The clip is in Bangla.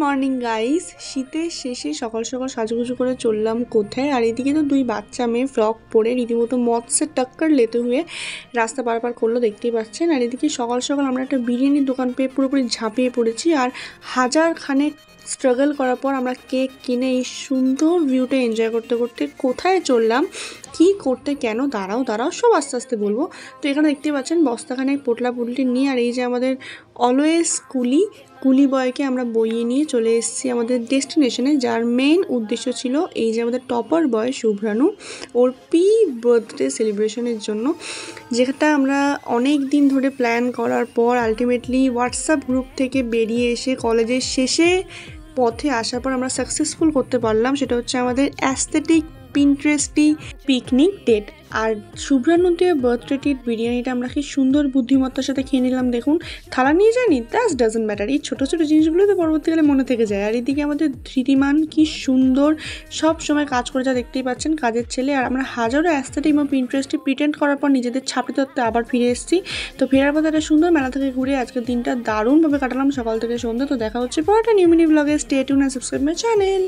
মর্নিং গাইস, শীতের শেষে সকাল সকাল সাজুগুজু করে চললাম কোথায়। আর এদিকে তো দুই বাচ্চা মেয়ে ফ্রক পরে রীতিমতো মৎস্যের টক্কর লেতে হয়ে রাস্তা পারাপার করলো, দেখতেই পাচ্ছেন। আর এদিকে সকাল সকাল আমরা একটা বিরিয়ানির দোকান পেয়ে পুরোপুরি ঝাঁপিয়ে পড়েছি। আর হাজার খানেক স্ট্রাগল করার পর আমরা কেক কিনে এই সুন্দর ভিউটা এনজয় করতে করতে কোথায় চললাম, কি করতে, কেন, দাঁড়াও সব আস্তে আস্তে বলবো। তো এখানে দেখতে পাচ্ছেন বস্তাখানে পোটলা পুটলি নিয়ে, আর এই যে আমাদের অলওয়েজ কুলি বয়কে আমরা বইয়ে নিয়ে চলে এসেছি আমাদের ডেস্টিনেশনে, যার মেন উদ্দেশ্য ছিল এই যে আমাদের টপার বয় শুভ্রানু ওর বার্থডে সেলিব্রেশনের জন্য, যেটা আমরা অনেক দিন ধরে প্ল্যান করার পর আলটিমেটলি হোয়াটসঅ্যাপ গ্রুপ থেকে বেরিয়ে এসে কলেজের শেষে পথে আসার পর আমরা সাকসেসফুল করতে পারলাম। সেটা হচ্ছে আমাদের অ্যাস্থেটিক পিন্টারেস্টি পিকনিক ডেট। আর শুভ্রানুদের বার্থডে টিট বিরিয়ানিটা আমরা কি সুন্দর বুদ্ধিমত্তার সাথে খেয়ে নিলাম। দেখুন, থালা নিয়ে যায়নি, দ্যাটস ডাজন্ট ম্যাটার। এই ছোটো ছোটো জিনিসগুলো তো পরবর্তীকালে মনে থেকে যায়। আর এদিকে আমাদের ধৃতিমান কি সুন্দর সব সময় কাজ করে, যা দেখতেই পাচ্ছেন, কাজের ছেলে। আর আমরা হাজারো অ্যাস্থেটিক এবং পিন্টারেস্টি প্রিটেন্ড করার পর নিজেদের ছাপে তত্ত্বে আবার ফিরে এসেছি। তো ফেরার পথে একটা সুন্দর মেলা থেকে ঘুরে আজকের দিনটা দারুণভাবে কাটালাম সকাল থেকে সন্ধ্যা। তো দেখা হচ্ছে পর একটা নিউ মিনি ব্লগে। Stay tune and subscribe my channel.